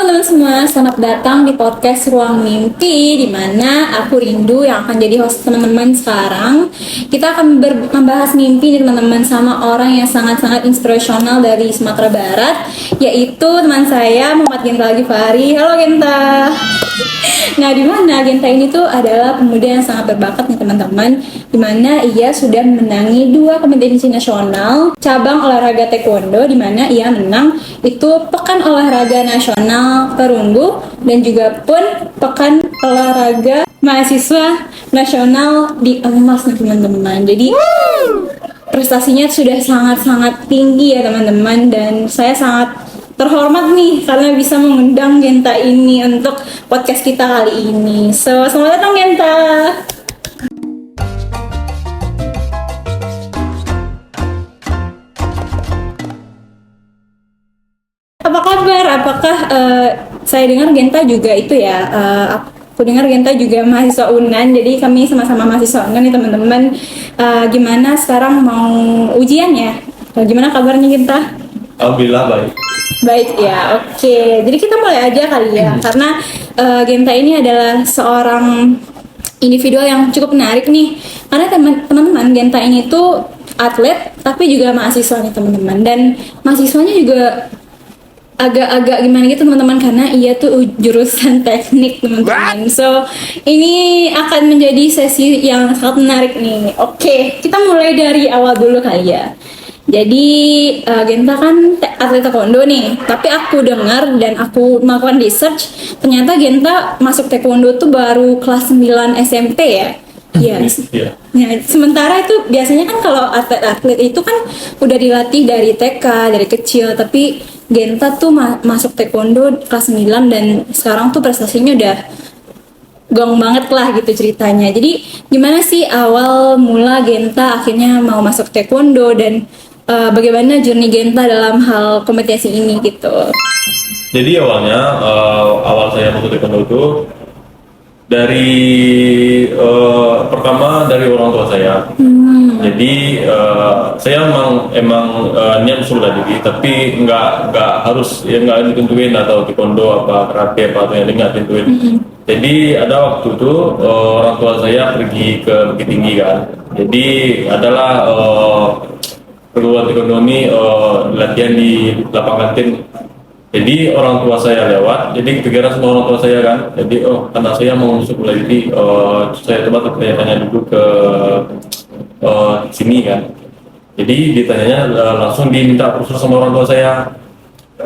teman-teman semua, selamat datang di podcast Ruang Mimpi, di mana aku Rindu yang akan jadi host teman-teman sekarang. Kita akan membahas mimpi nih teman-teman sama orang yang sangat-sangat inspirasional dari Sumatera Barat, yaitu teman saya Muhammad Genta Ghifari. Halo Genta. Nah, di mana Genta ini tuh adalah pemuda yang sangat berbakat nih teman-teman, di mana ia sudah menangi 2 kompetisi nasional cabang olahraga taekwondo, di mana ia menang itu Pekan Olahraga Nasional Perunggu dan juga pun Pekan Olahraga Mahasiswa Nasional di emas nih teman-teman. Jadi prestasinya sudah sangat-sangat tinggi ya teman-teman, dan saya sangat terhormat nih karena bisa mengundang Genta ini untuk podcast kita kali ini. So, selamat datang Genta. Apa kabar? Apakah saya dengar Genta juga itu ya? Aku dengar Genta juga mahasiswa UNAN, jadi kami sama-sama mahasiswa UNAN nih teman-teman. Gimana sekarang mau ujian ya? Gimana kabarnya Genta? Alhamdulillah baik. Baik ya, oke. Jadi kita mulai aja kali ya, karena Genta ini adalah seorang individual yang cukup menarik nih. Karena teman-teman Genta ini tuh atlet, tapi juga mahasiswa nih teman-teman. Dan mahasiswanya juga agak-agak gimana gitu teman-teman, karena ia tuh jurusan teknik teman-teman. So ini akan menjadi sesi yang sangat menarik nih. Oke, kita mulai dari awal dulu kali ya. Jadi Genta kan atlet taekwondo nih, tapi aku dengar dan aku melakukan research, ternyata Genta masuk taekwondo tuh baru kelas 9 SMP ya. Yes. Iya. Ya, sementara itu biasanya kan kalau atlet-atlet itu kan udah dilatih dari TK, dari kecil, tapi Genta tuh masuk taekwondo kelas 9 dan sekarang tuh prestasinya udah gong banget lah gitu ceritanya. Jadi gimana sih awal mula Genta akhirnya mau masuk taekwondo, dan bagaimana journey Genta dalam hal kompetisi ini gitu? Jadi awalnya awal saya masuk taekwondo itu dari pertama dari orang tua saya. Jadi saya emang niat usul diri, tapi nggak harus ya nggak ditentuin atau taekwondo apa karate apa atau yang nggak ditentuin. Jadi ada waktu itu orang tua saya pergi ke Bukit Tinggi kan. Jadi adalah perguruan taekwondo ini latihan di lapangan kantin. Jadi orang tua saya lewat, jadi kepikiran sama orang tua saya kan. Jadi anak saya mau masuk bela diri, saya coba tanya dulu ke sini kan. Jadi ditanyanya langsung diminta brosur sama orang tua saya.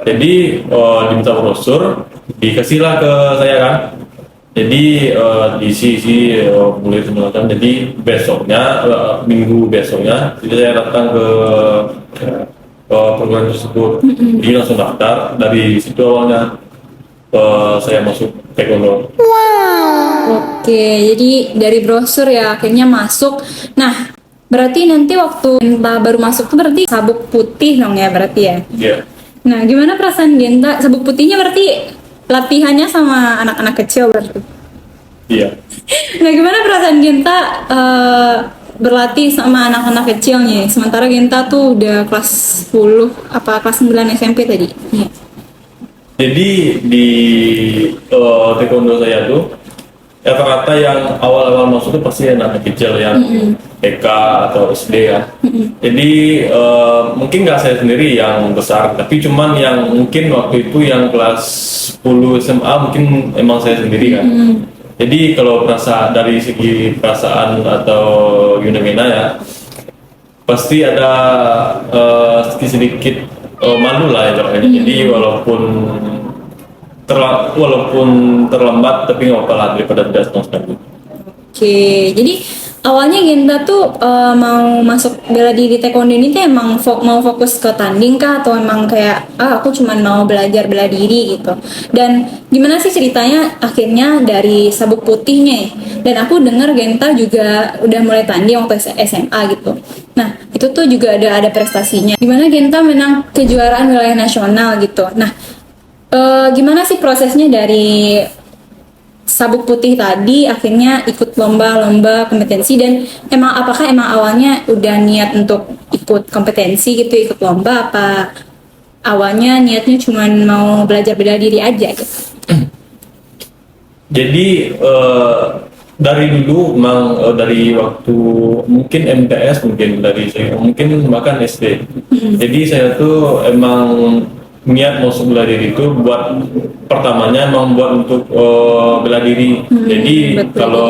Jadi diminta brosur, dikasihlah ke saya kan. Jadi diisi mulai semacam. Jadi besoknya minggu besoknya, jadi saya datang ke perguruan tersebut. Jadi langsung daftar. Dari situ awalnya saya masuk taekwondo. Oke, jadi dari brosur ya akhirnya masuk. Nah, berarti nanti waktu Genta baru masuk tuh berarti sabuk putih dong ya berarti ya? Iya. Nah, gimana perasaan Genta? Sabuk putihnya berarti latihannya sama anak-anak kecil berarti? Iya. Nah, gimana perasaan Genta berlatih sama anak-anak kecil nih? Sementara Genta tuh udah kelas 10, apa kelas 9 SMP tadi? Iya. Jadi di taekwondo saya tuh rata-rata yang awal-awal masuk tuh pasti anak kecil yang TK atau SD kan. Jadi mungkin nggak saya sendiri yang besar, tapi cuman yang mungkin waktu itu yang kelas 10 SMA mungkin emang saya sendiri kan. Jadi kalau dari segi perasaan atau fenomena ya, pasti ada sedikit malu lah ya caranya. Jadi walaupun terlambat, tapi nggak apa-apa lah daripada tidak sama sekali. Oke, jadi awalnya Genta tuh mau masuk bela diri taekwondo ini tuh emang mau fokus ke tanding kah, atau emang kayak aku cuma mau belajar bela diri gitu? Dan gimana sih ceritanya akhirnya dari sabuk putihnya? Dan aku dengar Genta juga udah mulai tanding waktu SMA gitu. Nah, itu tuh juga ada prestasinya. Gimana Genta menang kejuaraan wilayah nasional gitu. Nah, gimana sih prosesnya dari sabuk putih tadi akhirnya ikut lomba-lomba kompetensi, dan apakah emang awalnya udah niat untuk ikut kompetensi gitu, ikut lomba, apa awalnya niatnya cuma mau belajar bela diri aja gitu? Jadi dari dulu memang dari waktu mungkin MTS, mungkin dari saya mungkin bahkan SD. Jadi saya tuh emang niat masuk bela diri itu buat pertamanya emang buat untuk bela diri. Jadi buat bela kalau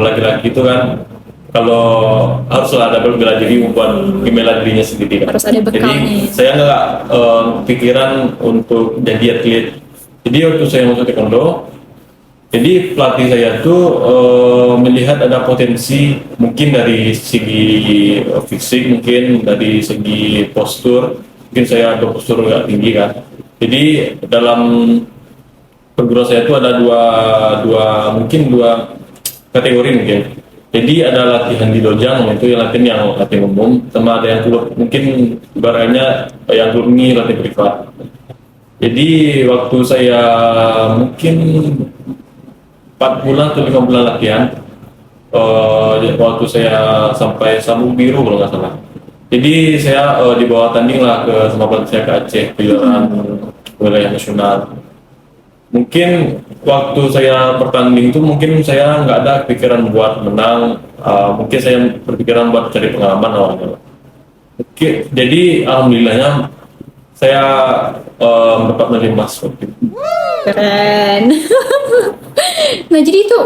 laki-laki itu kan kalau harus ada bela diri buat membela dirinya sendiri kan. Harus ada bekalnya. Jadi saya nggak pikiran untuk jadi atlet. Jadi waktu saya masuk taekwondo, jadi pelatih saya tuh melihat ada potensi mungkin dari segi fisik, mungkin dari segi postur, mungkin saya ada postur nggak tinggi kan. Jadi dalam perguruan saya tuh ada dua kategori mungkin. Jadi ada latihan di dojang, itu yang latihan umum, sama ada yang klub, mungkin ibaratnya yang klub ini latihan privat. Jadi waktu saya mungkin 4 bulan atau 5 bulan latihan, waktu saya sampai sabuk biru kalau nggak salah. Jadi saya dibawa tanding lah sama pelatih saya ke Aceh, kejuaraan wilayah nasional. Mungkin waktu saya bertanding itu mungkin saya nggak ada pikiran buat menang, mungkin saya berpikiran buat cari pengalaman awalnya. Oke, jadi alhamdulillahnya saya mendapat medali emas waktu itu. Keren. Nah jadi itu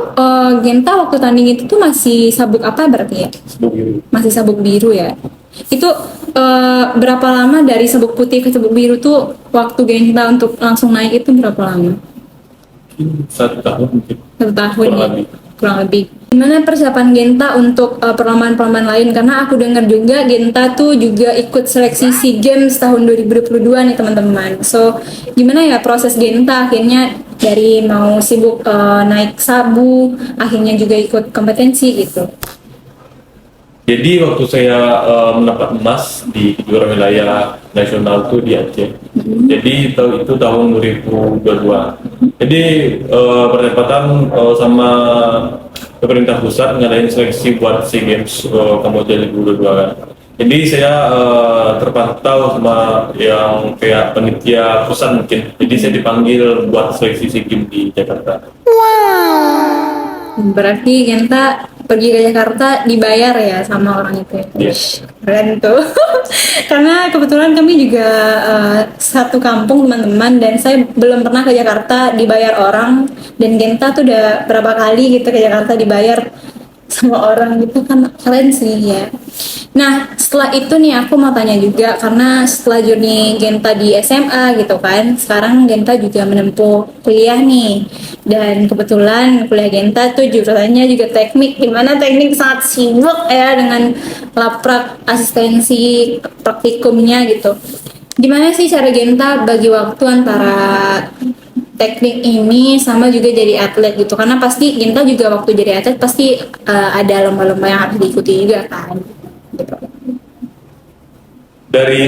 Genta waktu tanding itu tuh masih sabuk apa berarti ya? Sabuk biru. Masih sabuk biru ya. Itu berapa lama dari sabuk putih ke sabuk biru tuh waktu Genta untuk langsung naik itu berapa lama? 1 tahun mungkin. 1 tahun Kurang ya? lebih. Kurang lebih. Gimana persiapan Genta untuk perlombaan-perlombaan lain? Karena aku dengar juga Genta tuh juga ikut seleksi SEA Games tahun 2022 nih teman-teman. So gimana ya proses Genta akhirnya dari mau sibuk naik sabu, akhirnya juga ikut kompetensi gitu. Jadi waktu saya mendapat emas di kejuaraan wilayah nasional tuh di Aceh. Jadi itu tahun 2022. Jadi berdekatan sama pemerintah pusat ngadain seleksi buat SEA Games Kamboja 2022 kan. Jadi saya terpantau sama yang kayak panitia pusat mungkin. Jadi saya dipanggil buat seleksi SEA Games di Jakarta. Berarti Genta pergi ke Jakarta dibayar ya sama orang itu ya? Yes. Keren tuh. Karena kebetulan kami juga satu kampung teman-teman dan saya belum pernah ke Jakarta dibayar orang, dan Genta tuh udah berapa kali gitu ke Jakarta dibayar sama orang gitu, kan keren sih ya. Nah setelah itu nih aku mau tanya juga, karena setelah journey Genta di SMA gitu kan, sekarang Genta juga menempuh kuliah nih, dan kebetulan kuliah Genta tuh jurusannya juga teknik, dimana teknik sangat sibuk ya dengan laprak, asistensi, praktikumnya gitu. Gimana sih cara Genta bagi waktu antara teknik ini sama juga jadi atlet gitu? Karena pasti Genta juga waktu jadi atlet pasti ada lomba-lomba yang harus diikuti juga kan gitu.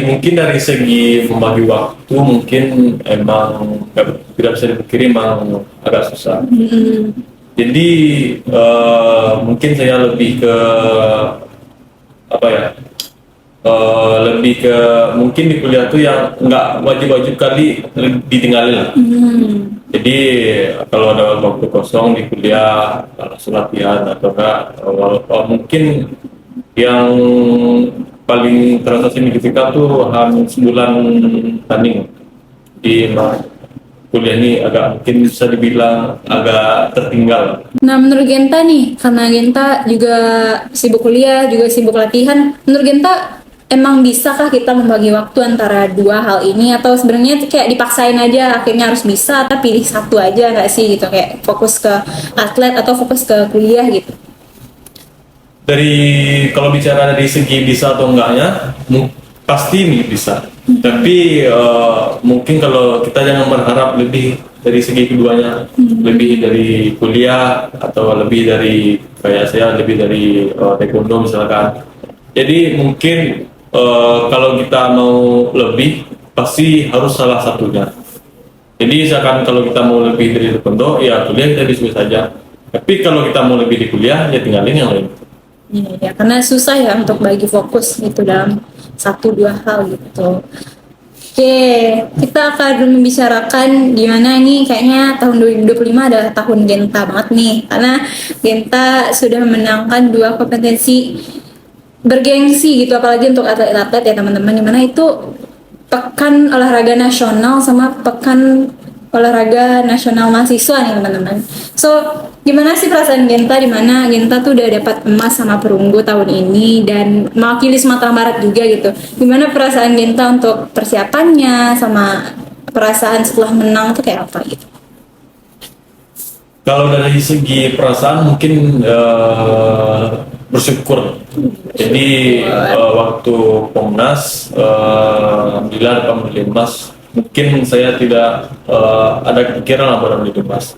Mungkin dari segi membagi waktu mungkin emang tidak bisa dipikiri, emang agak susah. Jadi mungkin saya lebih ke apa ya, lebih ke mungkin di kuliah tuh yang nggak wajib-wajib kali ditinggalin lah. Jadi kalau ada waktu kosong di kuliah langsung latihan, atau enggak mungkin yang paling terasa signifikan tuh sebulan tanding di kuliah ini agak mungkin bisa dibilang agak tertinggal. Nah menurut Genta nih, karena Genta juga sibuk kuliah, juga sibuk latihan, menurut Genta emang bisakah kita membagi waktu antara dua hal ini, atau sebenarnya kayak dipaksain aja akhirnya harus bisa, tapi pilih satu aja nggak sih gitu, kayak fokus ke atlet atau fokus ke kuliah gitu? Kalau bicara dari segi bisa atau enggaknya, pasti ini bisa. Tapi mungkin kalau kita jangan berharap lebih dari segi keduanya, lebih dari kuliah atau lebih dari kayak saya lebih dari taekwondo misalkan. Jadi mungkin kalau kita mau lebih pasti harus salah satunya. Jadi misalkan kalau kita mau lebih dari taekwondo, ya kuliah kita bisa saja. Tapi kalau kita mau lebih di kuliah, ya tinggalin yang lain. Ya, karena susah ya untuk bagi fokus gitu dalam 1-2 hal gitu. Oke, kita akan membicarakan gimana nih, kayaknya tahun 2025 adalah tahun Genta banget nih, karena Genta sudah memenangkan dua kompetensi bergengsi gitu, apalagi untuk atlet-atlet ya teman-teman, dimana itu pekan olahraga nasional sama pekan olahraga nasional mahasiswa nih teman-teman. So gimana sih perasaan Genta, dimana Genta tuh udah dapat emas sama perunggu tahun ini dan mewakili Sumatera Barat juga gitu. Gimana perasaan Genta untuk persiapannya sama perasaan setelah menang tuh kayak apa gitu? Kalau dari segi perasaan mungkin bersyukur. Jadi waktu Pomnas alhamdulillah dapat medali emas. Mungkin saya tidak ada kepikiran lah pada medali emas.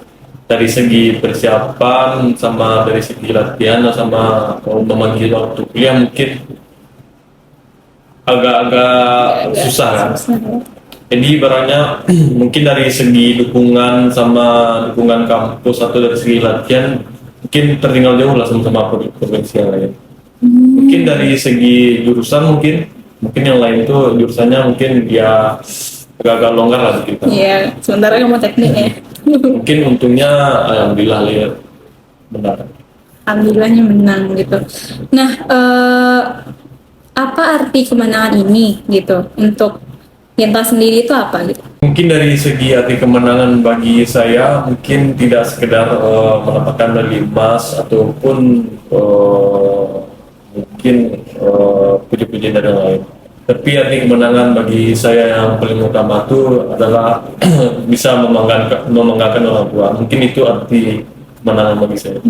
Dari segi persiapan sama dari segi latihan sama membagi waktu kuliah mungkin agak-agak susah kan. Jadi barangnya mungkin dari segi dukungan sama dukungan kampus atau dari segi latihan mungkin tertinggal jauh lah sama provinsi yang lain. Mungkin dari segi jurusan mungkin yang lain itu jurusannya mungkin dia agak-agak longgar lah kita. Iya, sementara kamu teknik ya. Mungkin untungnya alhamdulillah lihat benar. Alhamdulillahnya menang gitu. Nah, apa arti kemenangan ini gitu untuk Genta sendiri itu apa gitu? Mungkin dari segi arti kemenangan bagi saya mungkin tidak sekedar mendapatkan medali emas ataupun mungkin puji-pujian dari yang lain. Tapi arti kemenangan bagi saya yang paling utama itu adalah bisa membanggakan orang tua. Mungkin itu arti kemenangan bagi saya.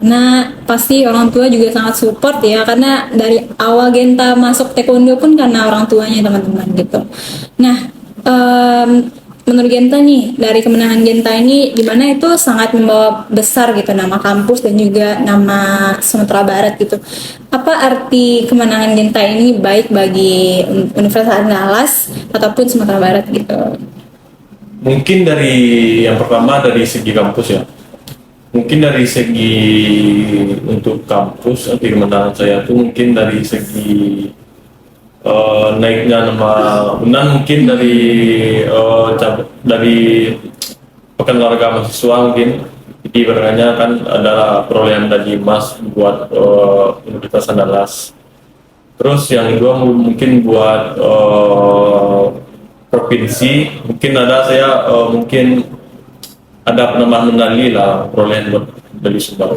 Nah, pasti orang tua juga sangat support ya, karena dari awal Genta masuk taekwondo pun karena orang tuanya teman-teman gitu. Nah, menurut Genta nih, dari kemenangan Genta ini, dimana itu sangat membawa besar gitu nama kampus dan juga nama Sumatera Barat gitu. Apa arti kemenangan Genta ini baik bagi Universitas Andalas ataupun Sumatera Barat gitu? Mungkin dari yang pertama dari segi kampus ya. Mungkin dari segi untuk kampus arti kemenangan saya itu mungkin dari segi naiknya nama Unan, mungkin dari pekan olahraga mahasiswa mungkin. Jadi berkanya kan ada perolehan medali emas buat Universitas Andalas. Terus yang kedua mungkin buat provinsi, mungkin ada saya mungkin ada penambahan medali lah perolehan buat medali Sumbar.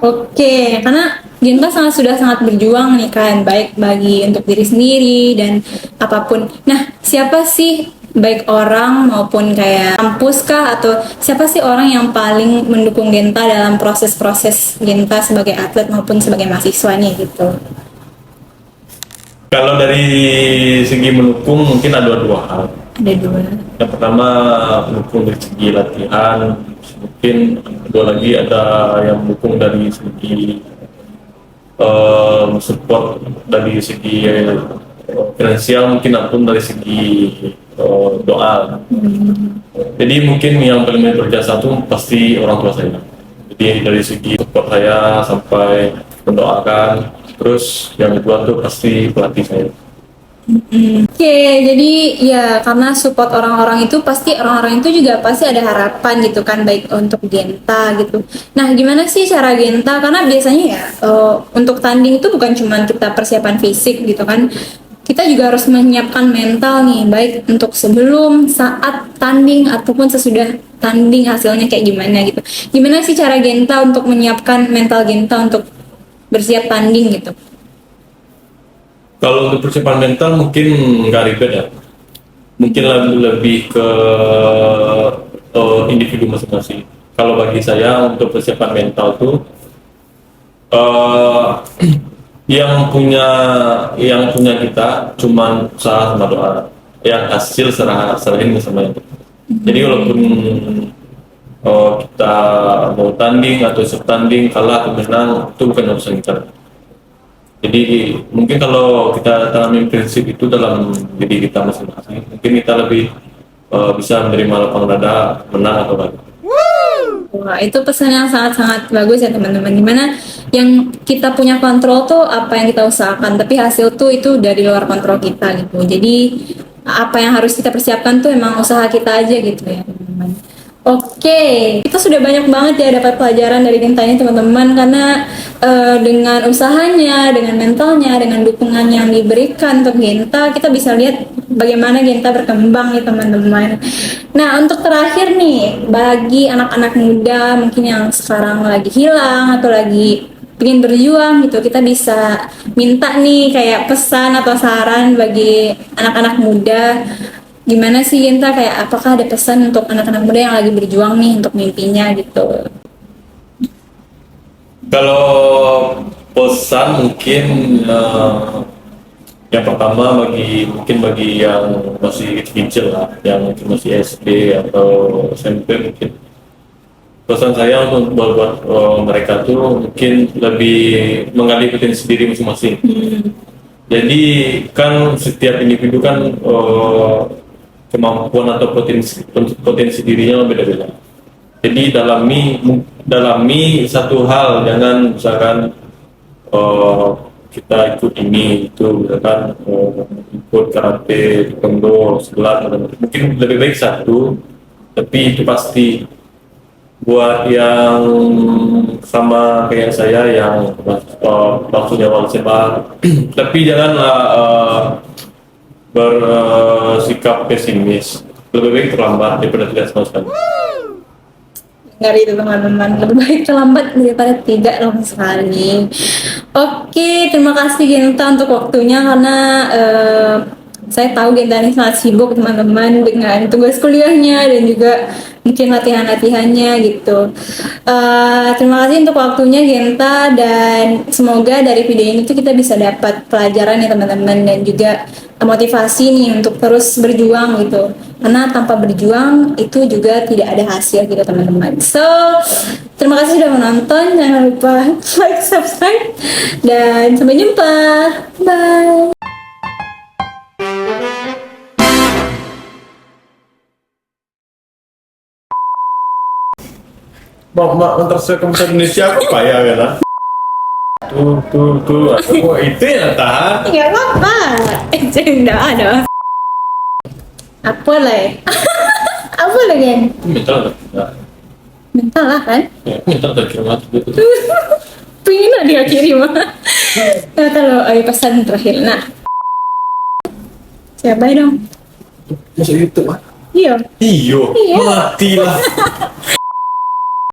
Oke, karena Genta sudah sangat berjuang nih kan, baik bagi untuk diri sendiri dan apapun. Nah, siapa sih baik orang maupun kayak kampus kah, atau siapa sih orang yang paling mendukung Genta dalam proses-proses Genta sebagai atlet maupun sebagai mahasiswa nih gitu? Kalau dari segi mendukung mungkin ada dua hal. Ada dua. Yang pertama mendukung dari segi latihan, mungkin kedua lagi ada yang mendukung dari segi support dari segi finansial mungkin ataupun dari segi doa. Jadi mungkin yang paling berjasa itu pasti orang tua saya. Jadi dari segi support saya sampai mendoakan, terus yang kedua tuh pasti pelatih saya. Oke, jadi ya karena support orang-orang itu, pasti orang-orang itu juga pasti ada harapan gitu kan, baik untuk Genta gitu. Nah, gimana sih cara Genta? Karena biasanya ya untuk tanding itu bukan cuma kita persiapan fisik gitu kan, kita juga harus menyiapkan mental nih, baik untuk sebelum, saat tanding ataupun sesudah tanding hasilnya kayak gimana gitu. Gimana sih cara Genta untuk menyiapkan mental Genta untuk bersiap tanding gitu? Kalau untuk persiapan mental mungkin nggak ribet ya, mungkin lebih ke individu masing-masing. Kalau bagi saya untuk persiapan mental tuh yang punya kita cuman usaha sama doa, yang hasil serahin sama yang. Jadi walaupun kita mau tanding atau tanding kalah atau menang itu bukan urusan kita. Jadi mungkin kalau kita tanamin prinsip itu dalam diri kita masing-masing, mungkin kita lebih bisa menerima lapang dada menang atau kalah. Wah, itu pesan yang sangat-sangat bagus ya teman-teman. Dimana yang kita punya kontrol tuh apa yang kita usahakan, tapi hasil tuh itu dari luar kontrol kita gitu. Jadi apa yang harus kita persiapkan tuh emang usaha kita aja gitu ya teman-teman. Oke, kita sudah banyak banget ya dapat pelajaran dari Genta ini teman-teman, karena dengan usahanya, dengan mentalnya, dengan dukungan yang diberikan untuk Genta, kita bisa lihat bagaimana Genta berkembang nih teman-teman. Nah, untuk terakhir nih, bagi anak-anak muda mungkin yang sekarang lagi hilang atau lagi ingin berjuang gitu, kita bisa minta nih kayak pesan atau saran bagi anak-anak muda. Gimana sih Genta, kayak apakah ada pesan untuk anak-anak muda yang lagi berjuang nih untuk mimpinya gitu? Kalau pesan mungkin yang pertama bagi yang masih kecil lah, yang mungkin masih SD atau SMP, mungkin pesan saya untuk buat mereka tuh mungkin lebih menggali potensi diri masing-masing. Jadi kan setiap individu kan kemampuan atau potensi dirinya beda-beda. Jadi dalami satu hal, jangan misalkan kita ikut ini itu, misalkan ikut karate, taekwondo, silat, mungkin lebih baik satu, tapi itu pasti buat yang sama kayak saya yang maksudnya awal SMA, tapi janganlah bersikap pesimis. Lebih baik terlambat daripada tidak sama sekali. Ngeri itu teman-teman, lebih baik terlambat daripada tidak sama sekali. Oke, terima kasih Genta untuk waktunya, karena saya tahu Genta ini sangat sibuk teman-teman dengan tugas kuliahnya dan juga mungkin latihan-latihannya gitu. Terima kasih untuk waktunya Genta, dan semoga dari video ini tuh kita bisa dapat pelajaran ya teman-teman, dan juga motivasi nih untuk terus berjuang gitu, karena tanpa berjuang itu juga tidak ada hasil gitu teman-teman. So, terima kasih sudah menonton, jangan lupa like, subscribe, dan sampai jumpa, bye. Mbak, antar saya ke bahasa Indonesia apa ya kan? Tuh, oh, itu yang tahan. Nggak apa-apa, enggak ada. Apa lah ya? Apa lagi? Mental nggak? Mental lah kan? Ya, mental tak kira mati gitu. Pengen lah diakhiri mah. Nah, kalau pesan terakhir, nah siapa dong? Masa itu mah? Iya. Iyo, Iya. mati lah.